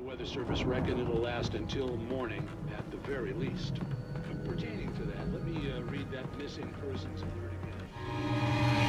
The Weather Service reckon it'll last until morning at the very least. Pertaining to that, let me read that missing persons alert again.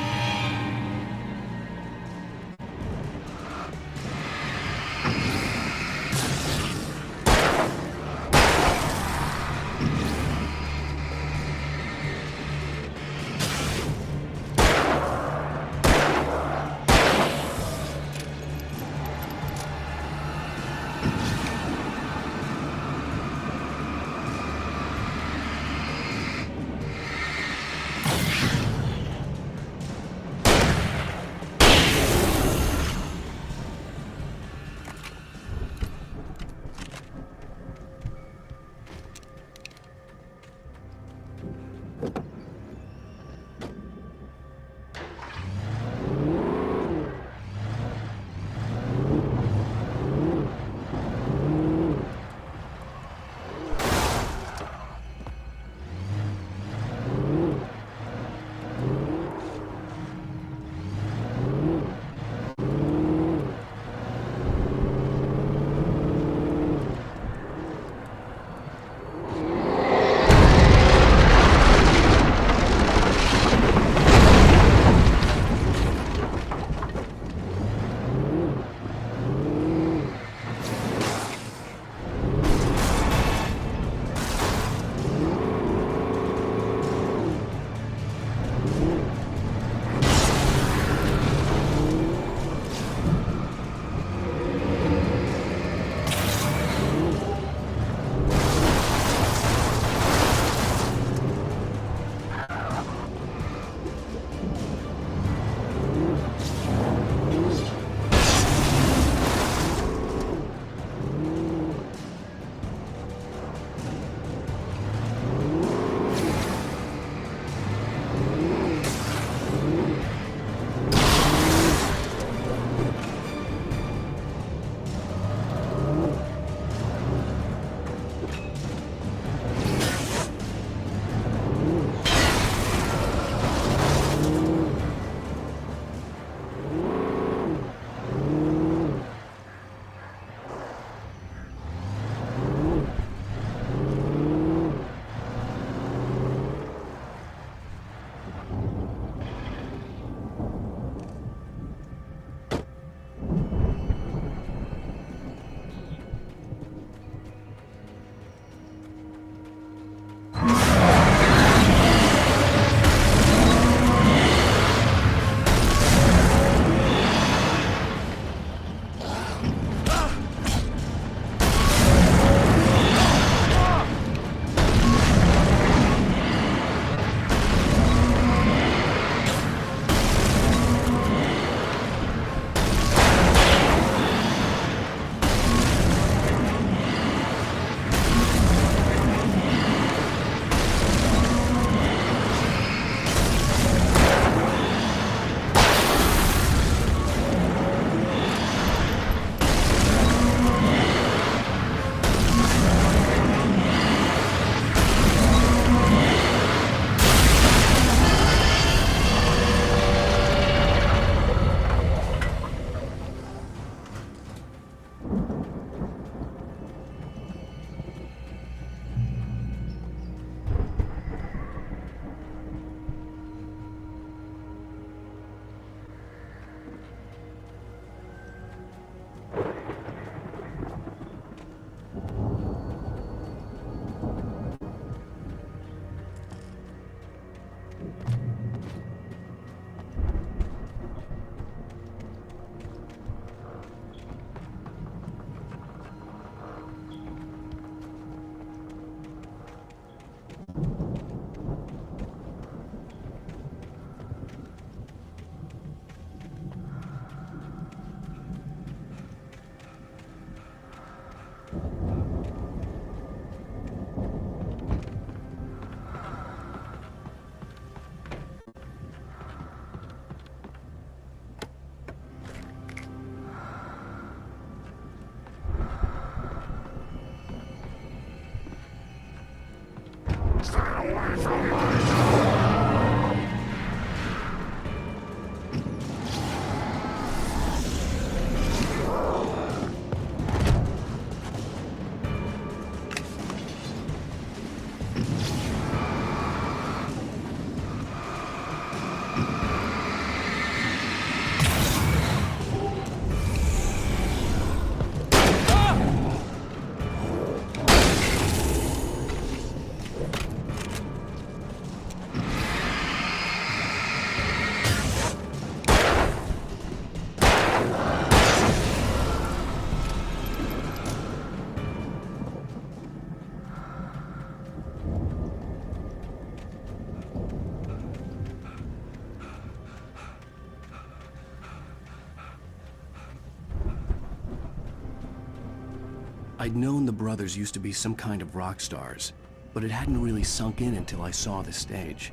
I'd known the brothers used to be some kind of rock stars, but it hadn't really sunk in until I saw the stage.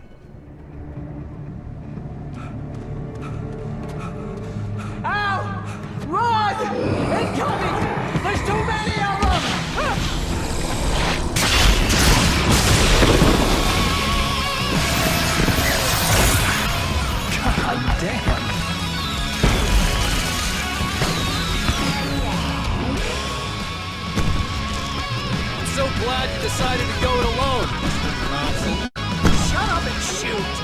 Al! Run! Incoming! There's too many of them! God damn! I'm so glad you decided to go it alone, Mr. Thompson. Shut up and shoot!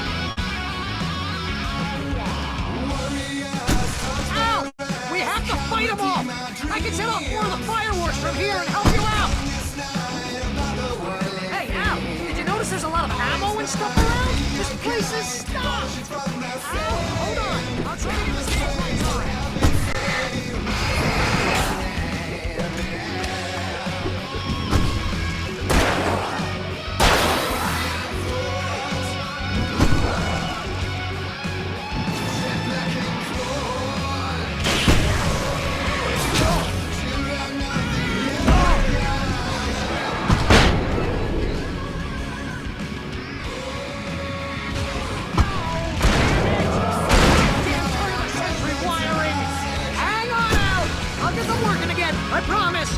Al! We have to fight them off! I can set off more of the fireworks from here and help you out! Hey, Al! Did you notice there's a lot of ammo and stuff around? This place is stocked! Al, hold on! I'll try to get this stuff right time. I promise!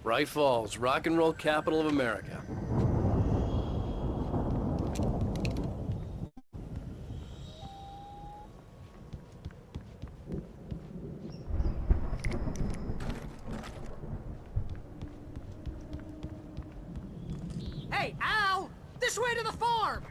Bright Falls, rock and roll capital of America. Hey, Al! This way to the farm!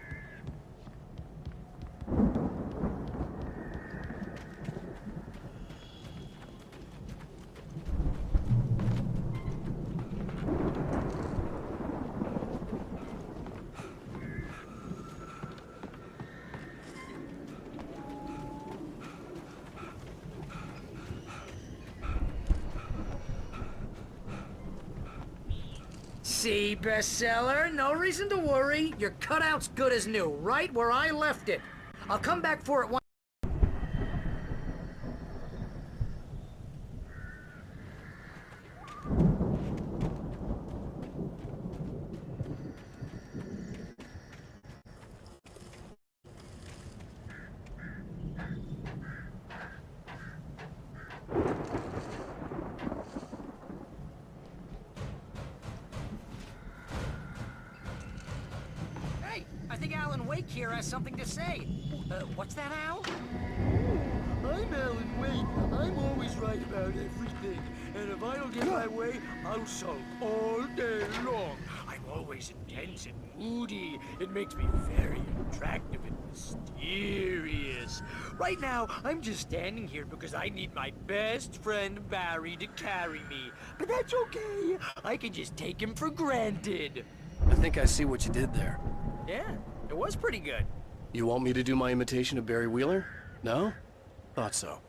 See, bestseller, no reason to worry. Your cutout's good as new, right where I left it. I'll come back for it once. Hey, I think Alan Wake here has something to say. What's that, Al? I'm Alan Wake. I'm always right about everything. And if I don't get my way, I'll sulk all day long. I'm always intense and moody. It makes me very attractive and mysterious. Right now, I'm just standing here because I need my best friend Barry to carry me. But that's okay. I can just take him for granted. I think I see what you did there. Yeah, it was pretty good. You want me to do my imitation of Barry Wheeler? No? Thought so.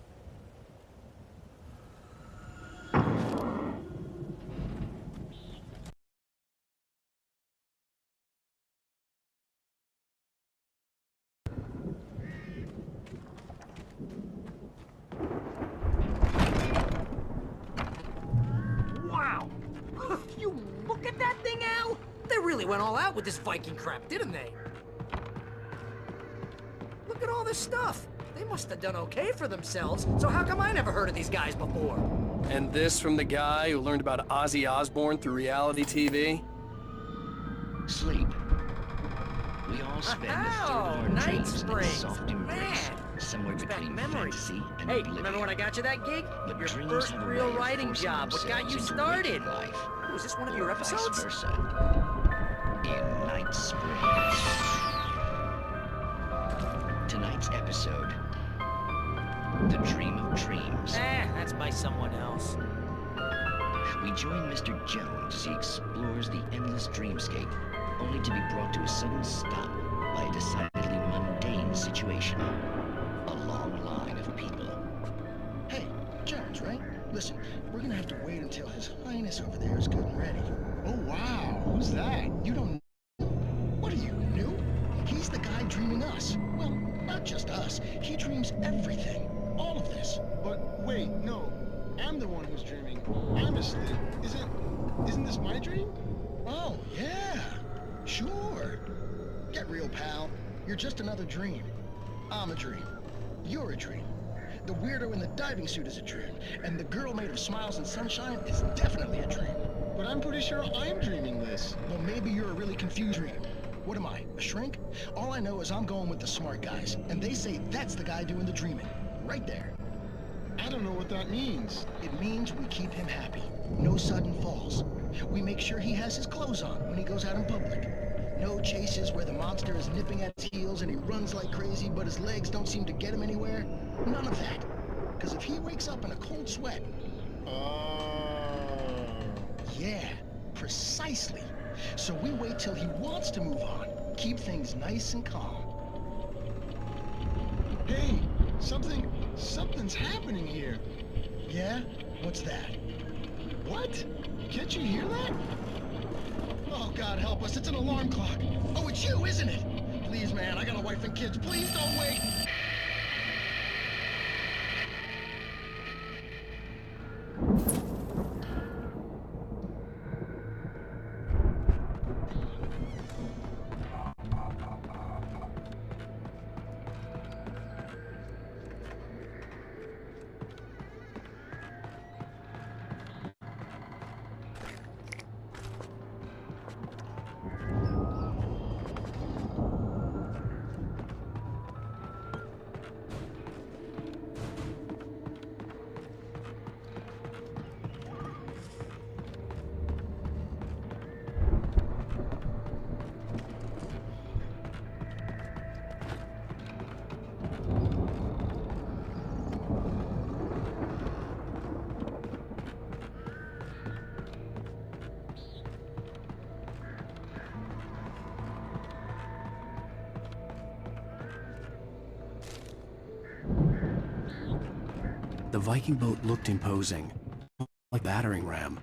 Wow! You look at that thing, Al! They really went all out with this Viking crap, didn't they? Look at all this stuff. They must have done okay for themselves, so how come I never heard of these guys before? And this from the guy who learned about Ozzy Osbourne through reality TV? Sleep. We all spend a third of our Night dreams in Springs. soft embrace, Man, somewhere brings back between memories. fantasy and Hey, oblivion. remember when I got you that gig? But Your dreams first have a real way of writing forcing job. What got you themselves into started? waking life, Was this one of or your episodes? Vice versa. In Night Springs. Tonight's episode, The Dream of Dreams. That's by someone else. We join Mr. Jones as he explores the endless dreamscape, only to be brought to a sudden stop by a decidedly mundane situation. A long line of people. Hey, Jones, right? Listen, we're gonna have to wait until His Highness over there is good and ready. Oh, wow. Who's that? You don't... What are you, new? He's the guy dreaming us. Well, not just us. He dreams everything. All of this. But wait, no. I'm the one who's dreaming. I'm asleep. Isn't this my dream? Oh, yeah. Sure. Get real, pal. You're just another dream. I'm a dream. You're a dream. The weirdo in the diving suit is a dream. And the girl made of smiles and sunshine is definitely a dream. But I'm pretty sure I'm dreaming this. Well, maybe you're a really confused dream. What am I, a shrink? All I know is I'm going with the smart guys, and they say that's the guy doing the dreaming. Right there. I don't know what that means. It means we keep him happy. No sudden falls. We make sure he has his clothes on when he goes out in public. No chases where the monster is nipping at his heels and he runs like crazy, but his legs don't seem to get him anywhere. None of that. Because if he wakes up in a cold sweat... Yeah, precisely. So we wait till he wants to move on. Keep things nice and calm. Hey, something's happening here. Yeah? What's that? What? Can't you hear that? Oh, God help us, it's an alarm clock. Oh, it's you, isn't it? Please, man, I got a wife and kids. Please don't wait. The Viking boat looked imposing, like a battering ram.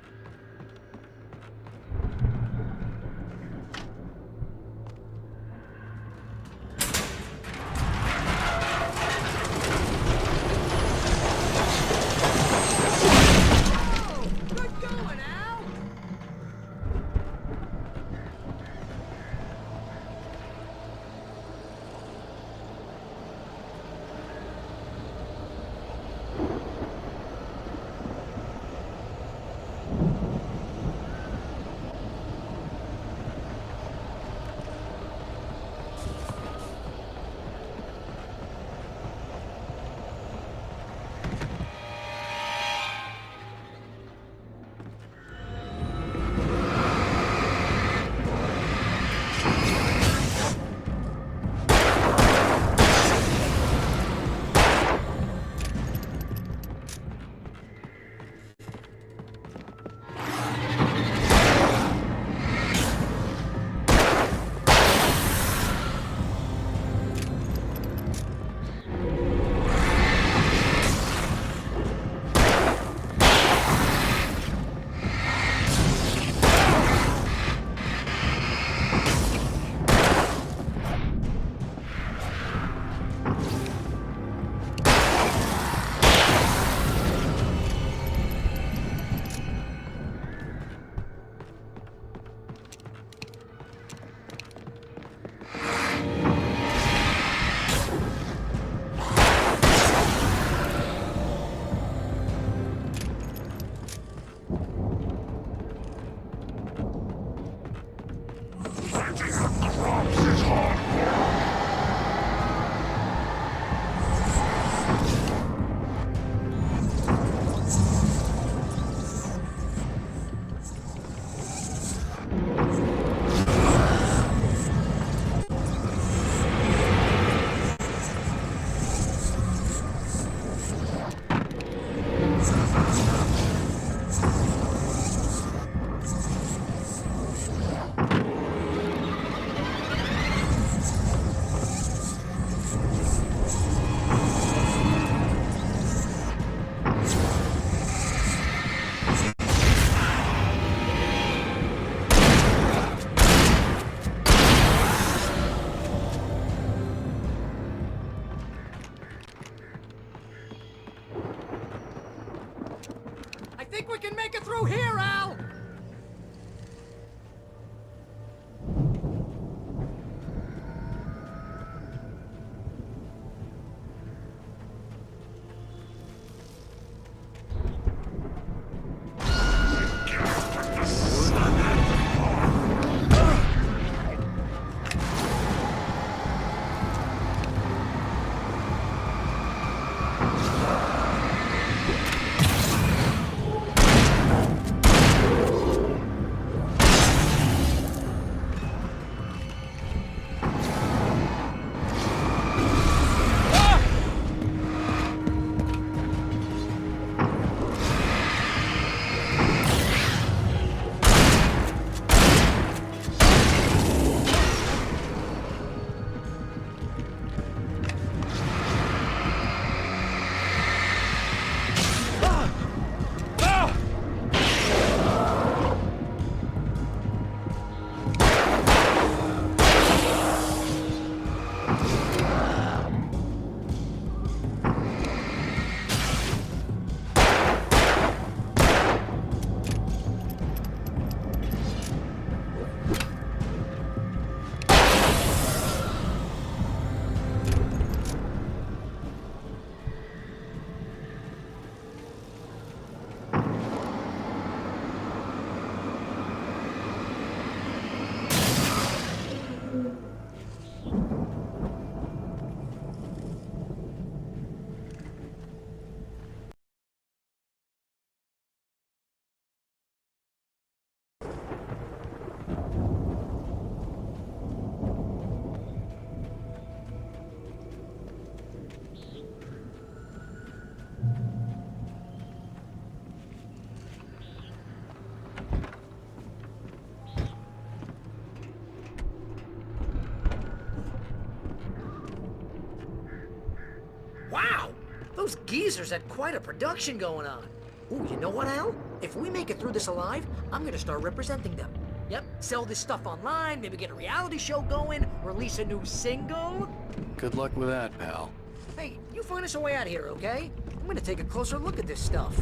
These geezers had quite a production going on. Ooh, you know what, Al? If we make it through this alive, I'm gonna start representing them. Yep, sell this stuff online, maybe get a reality show going, release a new single. Good luck with that, pal. Hey, you find us a way out of here, okay? I'm gonna take a closer look at this stuff.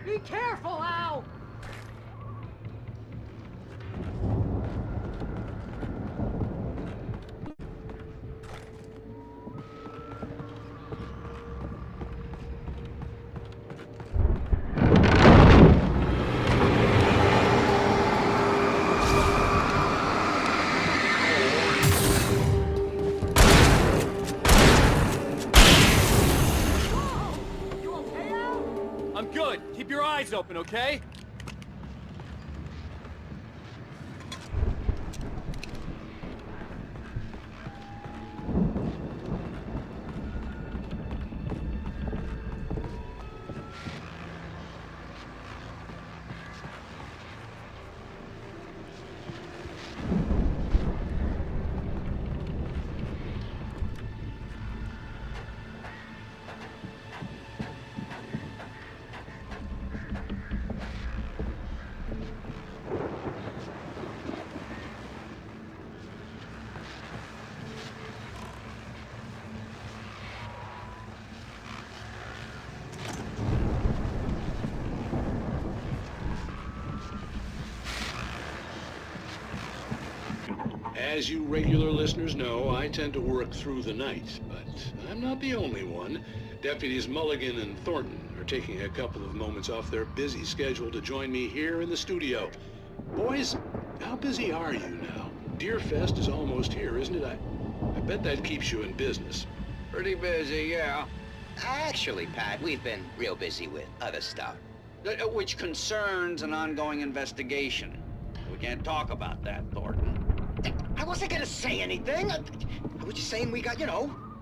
Be careful, Al! You okay, Al? I'm good. Keep your eyes open, okay? As you regular listeners know, I tend to work through the night, but I'm not the only one. Deputies Mulligan and Thornton are taking a couple of moments off their busy schedule to join me here in the studio. Boys, how busy are you now? Deerfest is almost here, isn't it? I bet that keeps you in business. Pretty busy, yeah. Actually, Pat, we've been real busy with other stuff, which concerns an ongoing investigation. We can't talk about that, Thornton. I wasn't gonna say anything. I was just saying we got,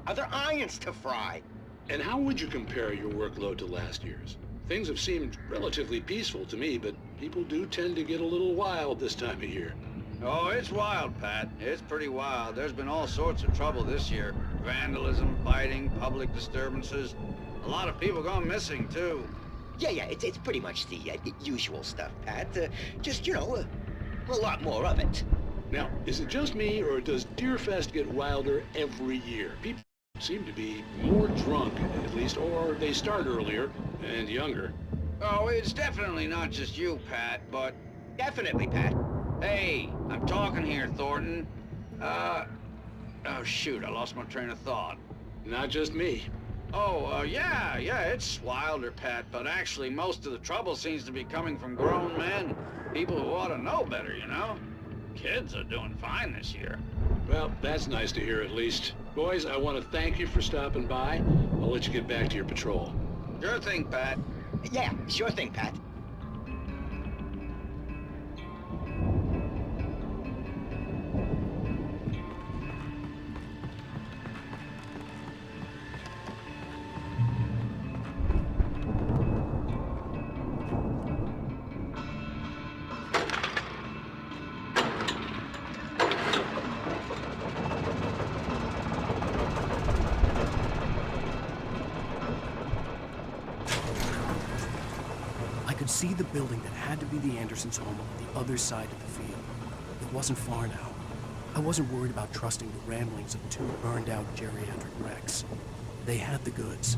other irons to fry. And how would you compare your workload to last year's? Things have seemed relatively peaceful to me, but people do tend to get a little wild this time of year. Oh, it's wild, Pat. It's pretty wild. There's been all sorts of trouble this year. Vandalism, fighting, public disturbances. A lot of people gone missing, too. Yeah, it's pretty much the usual stuff, Pat. Just, a lot more of it. Now, is it just me, or does Deerfest get wilder every year? People seem to be more drunk, at least, or they start earlier and younger. Oh, it's definitely not just you, Pat, but... Definitely, Pat. Hey, I'm talking here, Thornton. Oh, shoot, I lost my train of thought. Not just me. Oh, yeah, it's wilder, Pat, but actually most of the trouble seems to be coming from grown men. People who ought to know better, Kids are doing fine this year. Well, that's nice to hear at least. Boys, I want to thank you for stopping by. I'll let you get back to your patrol. Sure thing, Pat. Yeah, sure thing, Pat. I could see the building that had to be the Andersons' home on the other side of the field. It wasn't far now. I wasn't worried about trusting the ramblings of two burned-out geriatric wrecks. They had the goods.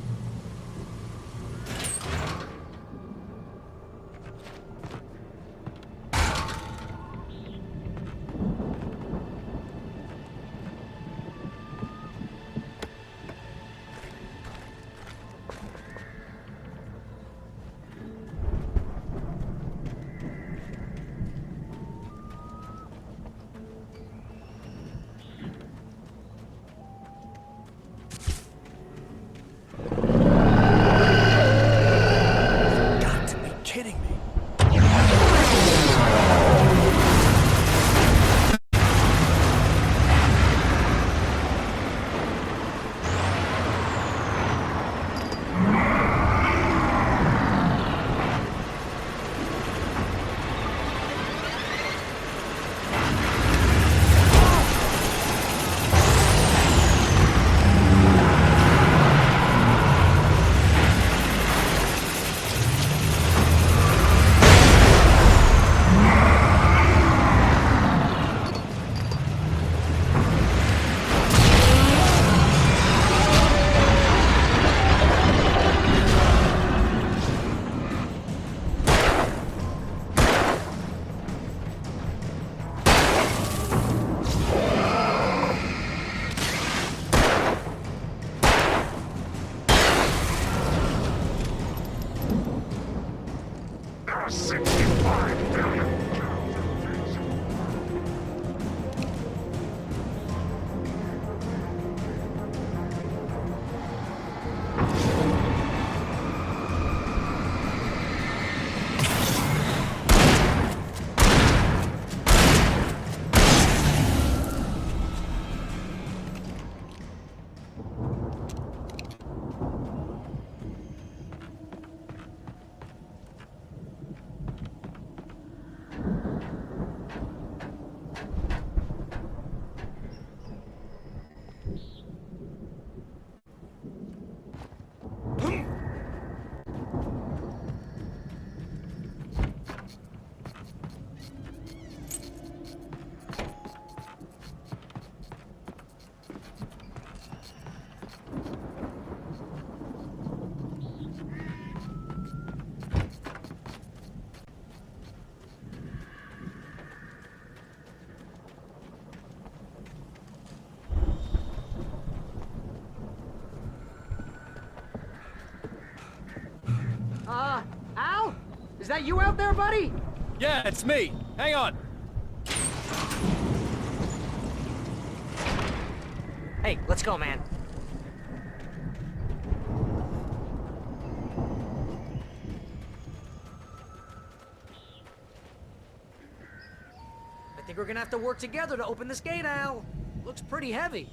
65 billion. Al? Is that you out there, buddy? Yeah, it's me. Hang on. Hey, let's go, man. I think we're gonna have to work together to open this gate, Al. Looks pretty heavy.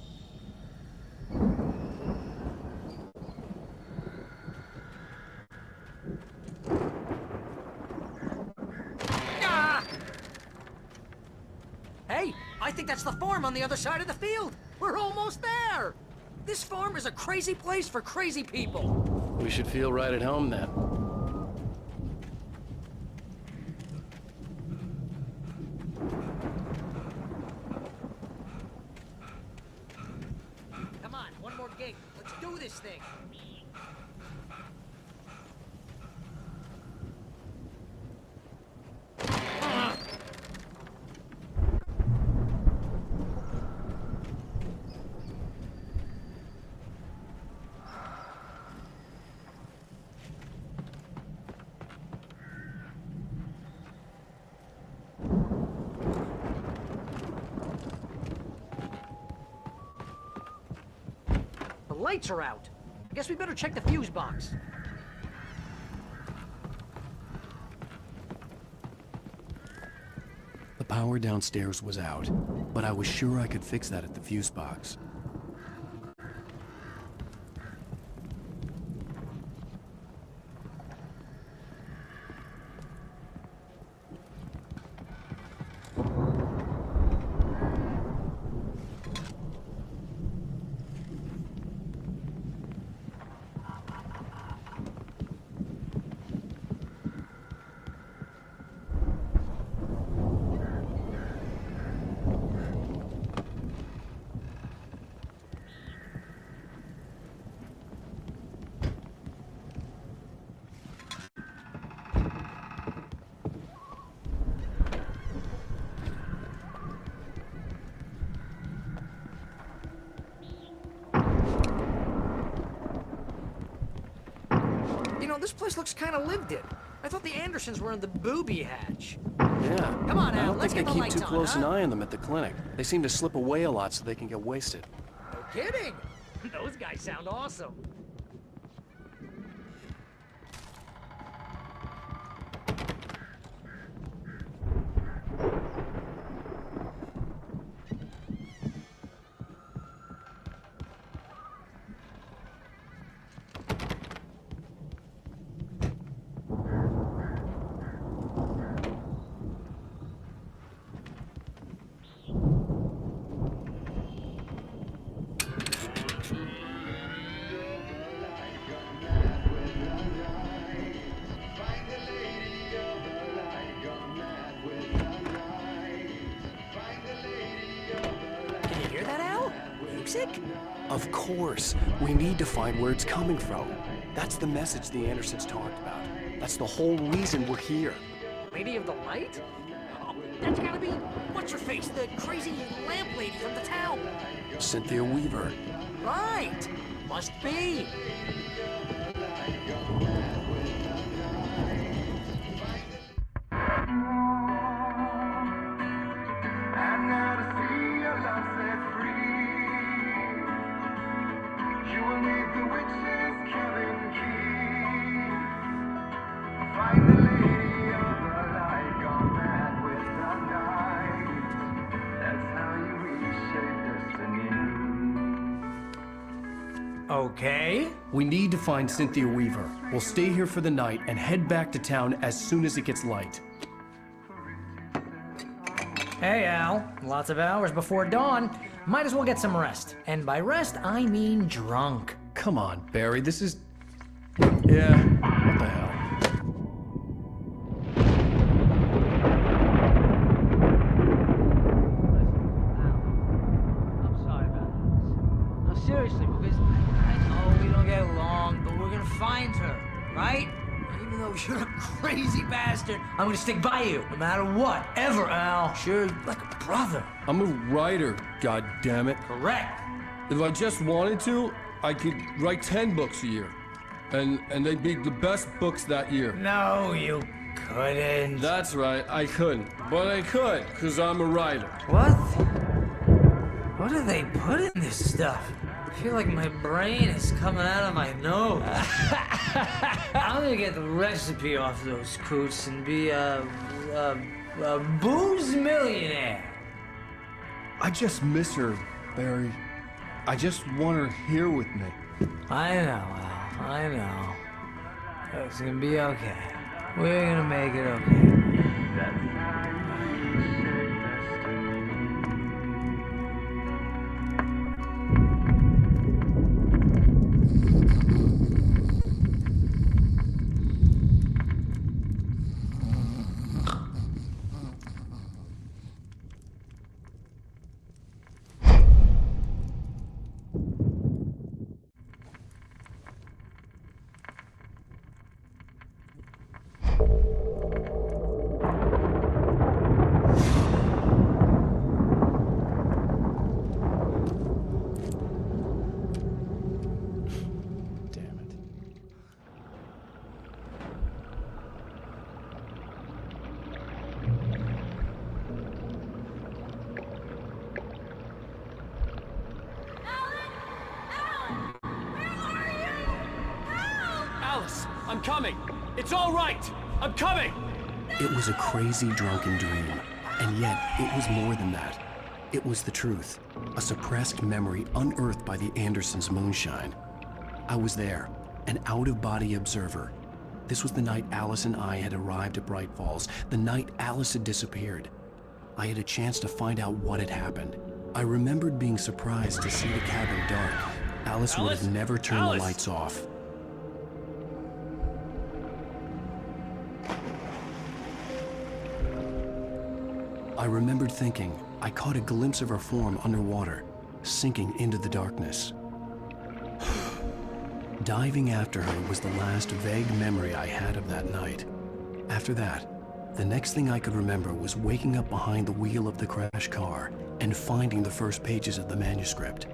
Ah! Hey, I think that's the farm on the other side of the field. We're almost there. This farm is a crazy place for crazy people. We should feel right at home then. Come on, one more gate. Let's do this thing. The lights are out. I guess we better check the fuse box. The power downstairs was out, but I was sure I could fix that at the fuse box. You know, this place looks kind of lived in. I thought the Andersons were in the booby hatch. Yeah. Come on, I Al, don't let's think get they the keep lights too on, close huh? an eye on them at the clinic. They seem to slip away a lot so they can get wasted. No kidding. Those guys sound awesome. Can you hear that, Al? Music? Of course. We need to find where it's coming from. That's the message the Andersons talked about. That's the whole reason we're here. Lady of the Light? Oh, that's gotta be... What's her face? The crazy lamp lady from the town. Cynthia Weaver. Right. Must be. Okay. We need to find Cynthia Weaver. We'll stay here for the night and head back to town as soon as it gets light. Hey, Al. Lots of hours before dawn. Might as well get some rest. And by rest, I mean drunk. Come on, Barry, this is... Yeah, what the hell? I'm sorry about this. No, seriously, because I know we don't get along, but we're gonna find her, right? Even though you're a crazy bastard, I'm gonna stick by you, no matter what, ever, Al. Sure, like a brother. I'm a writer, goddammit. Correct. If I just wanted to, I could write 10 books a year. And they'd be the best books that year. No, you couldn't. That's right, I couldn't. But I could, because I'm a writer. What? What do they put in this stuff? I feel like my brain is coming out of my nose. I'm gonna get the recipe off those coots and be a booze millionaire. I just miss her, Barry. I just want her here with me. I know, Al. I know. It's gonna be okay. We're gonna make it okay. I'm coming! It's all right! I'm coming! It was a crazy drunken dream, and yet it was more than that. It was the truth, a suppressed memory unearthed by the Andersons' moonshine. I was there, an out-of-body observer. This was the night Alice and I had arrived at Bright Falls, the night Alice had disappeared. I had a chance to find out what had happened. I remembered being surprised to see the cabin dark. Alice would have never turned the lights off. I remembered thinking I caught a glimpse of her form underwater, sinking into the darkness. Diving after her was the last vague memory I had of that night. After that, the next thing I could remember was waking up behind the wheel of the crashed car and finding the first pages of the manuscript.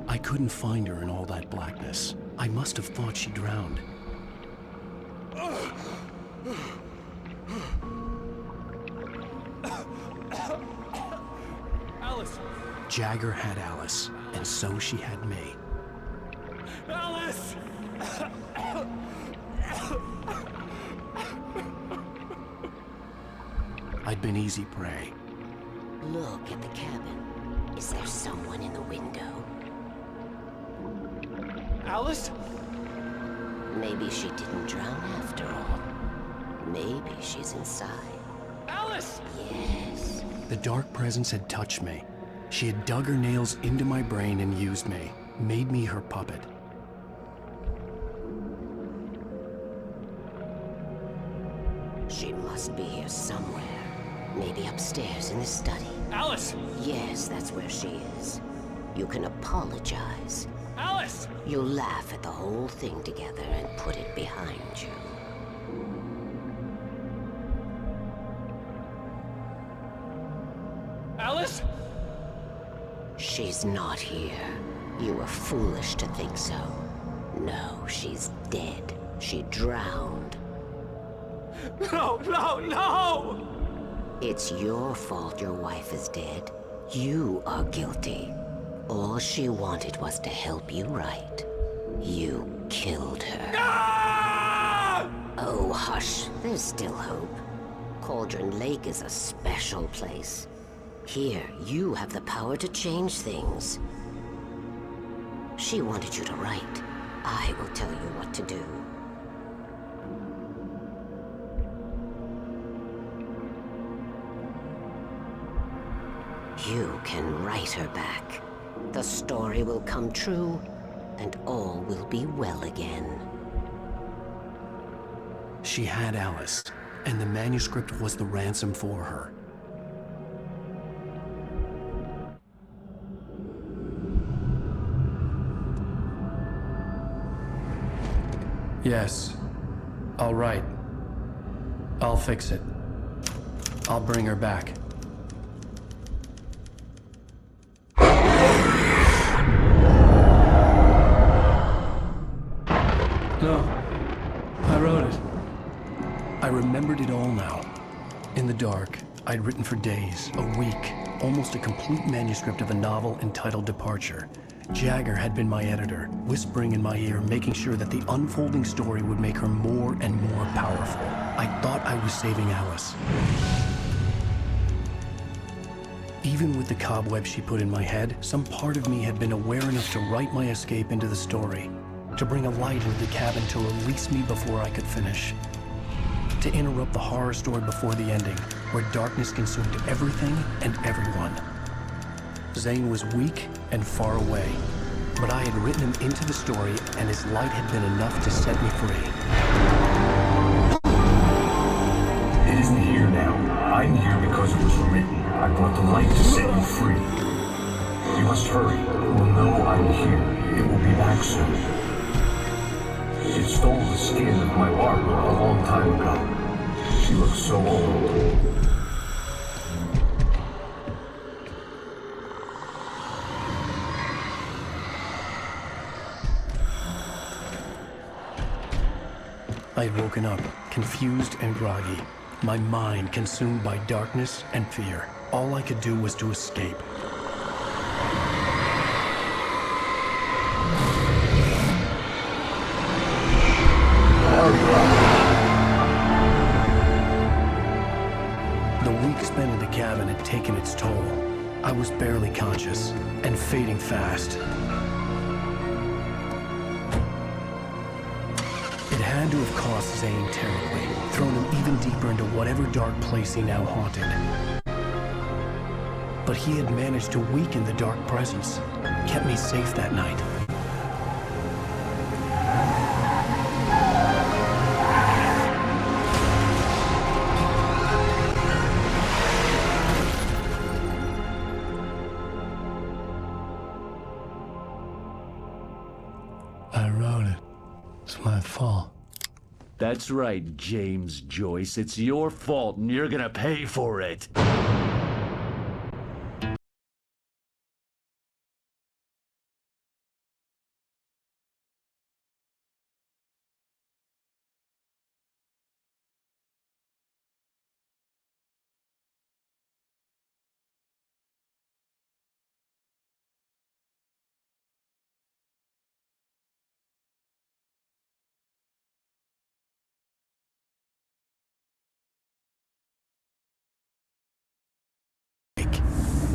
I couldn't find her in all that blackness. I must have thought she drowned. Alice! Jagger had Alice, and so she had me. Alice! I'd been easy prey. Look at the cabin. Is there someone in the window? Alice? Maybe she didn't drown after all. Maybe she's inside. Alice! Yes. The dark presence had touched me. She had dug her nails into my brain and used me, made me her puppet. She must be here somewhere. Maybe upstairs in the study. Alice! Yes, that's where she is. You can apologize. Alice! You'll laugh at the whole thing together and put it behind you. Alice? She's not here. You were foolish to think so. No, she's dead. She drowned. No, no, no! It's your fault your wife is dead. You are guilty. All she wanted was to help you right. You killed her. Ah! Oh, hush. There's still hope. Cauldron Lake is a special place. Here, you have the power to change things. She wanted you to write. I will tell you what to do. You can write her back. The story will come true, and all will be well again. She had Alice, and the manuscript was the ransom for her. Yes. All right. I'll fix it. I'll bring her back. No. I wrote it. I remembered it all now. In the dark, I'd written for days, a week, almost a complete manuscript of a novel entitled Departure. Jagger had been my editor, whispering in my ear, making sure that the unfolding story would make her more and more powerful. I thought I was saving Alice. Even with the cobweb she put in my head, some part of me had been aware enough to write my escape into the story, to bring a light into the cabin to release me before I could finish, to interrupt the horror story before the ending, where darkness consumed everything and everyone. Zane was weak and far away, but I had written him into the story, and his light had been enough to set me free. It isn't here now. I'm here because it was written. I brought the light to set you free. You must hurry. You will know I'm here. It will be back soon. It stole the skin of my Barbara a long time ago. She looks so old. I had woken up, confused and groggy, my mind consumed by darkness and fear. All I could do was to escape. The week spent in the cabin had taken its toll. I was barely conscious, and fading fast. It had to have cost Zane terribly, thrown him even deeper into whatever dark place he now haunted. But he had managed to weaken the dark presence, kept me safe that night. I wrote it. It's my fault. That's right, James Joyce. It's your fault, and you're gonna pay for it.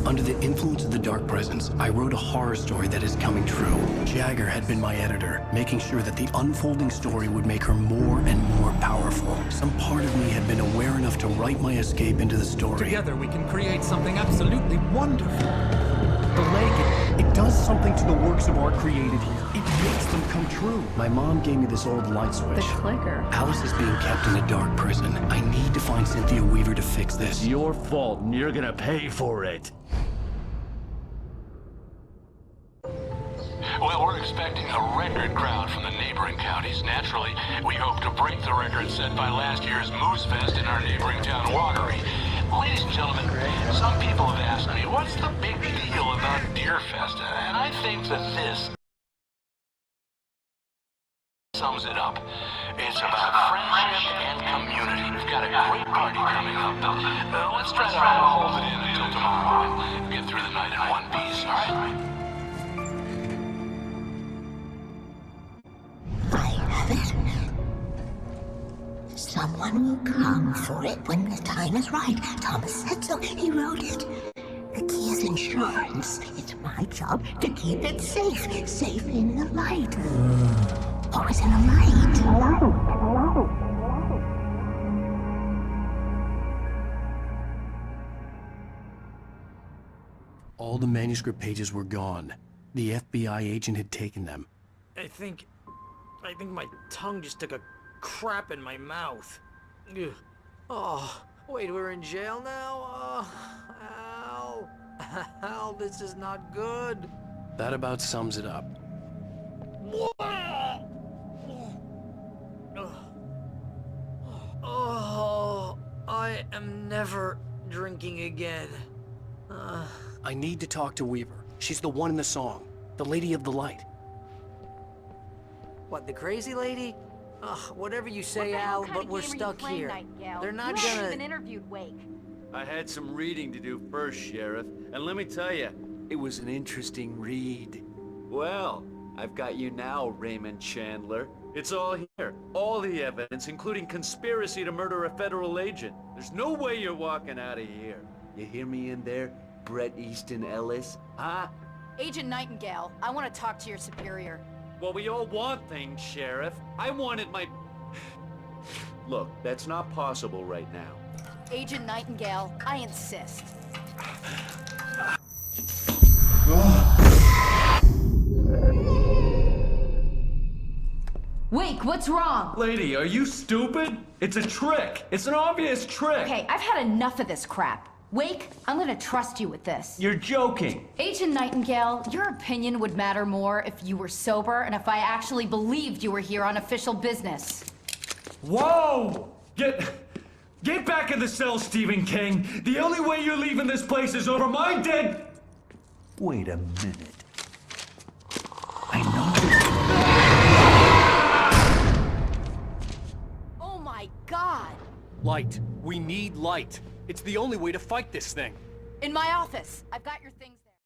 Under the influence of the dark presence, I wrote a horror story that is coming true. Jagger had been my editor, making sure that the unfolding story would make her more and more powerful. Some part of me had been aware enough to write my escape into the story. Together we can create something absolutely wonderful. The lake, it does something to the works of art created here. It makes them come true. My mom gave me this old light switch. The clicker. Alice is being kept in a dark prison. I need to find Cynthia Weaver to fix this. It's your fault, and you're gonna pay for it. Well, we're expecting a record crowd from the neighboring counties. Naturally, we hope to break the record set by last year's Moose Fest in our neighboring town, Watery. Ladies and gentlemen, some people have asked me, what's the big deal about Deer Fest? And I think that this sums it up. It's about friendship and community. We've got a great party coming up. Let's try to hold it in until tomorrow. Get through the night in one piece, all right? I have it. Someone will come for it when the time is right. Thomas said so. He wrote it. The key is insurance. It's my job to keep it safe. Safe in the light. Always in the light. All the manuscript pages were gone. The FBI agent had taken them. I think my tongue just took a crap in my mouth. Ugh. Oh, wait, we're in jail now? Al. Al, this is not good. That about sums it up. Oh, I am never drinking again. I need to talk to Weaver. She's the one in the song. The Lady of the Light. What, the crazy lady? Ugh, whatever you say, Al, but we're stuck here. They're not You haven't gonna... even interviewed Wake. I had some reading to do first, Sheriff, and let me tell you, it was an interesting read. Well, I've got you now, Raymond Chandler. It's all here. All the evidence, including conspiracy to murder a federal agent. There's no way you're walking out of here. You hear me in there, Bret Easton Ellis? Huh? Agent Nightingale, I want to talk to your superior. Well, we all want things, Sheriff. I wanted my... Look, that's not possible right now. Agent Nightingale, I insist. Wake, what's wrong? Lady, are you stupid? It's a trick. It's an obvious trick. Okay, I've had enough of this crap. Wake, I'm gonna trust you with this. You're joking. Agent Nightingale, your opinion would matter more if you were sober and if I actually believed you were here on official business. Whoa! Get back in the cell, Stephen King. The only way you're leaving this place is over my dead... Wait a minute. I know... Oh my God! Light. We need light. It's the only way to fight this thing. In my office. I've got your things.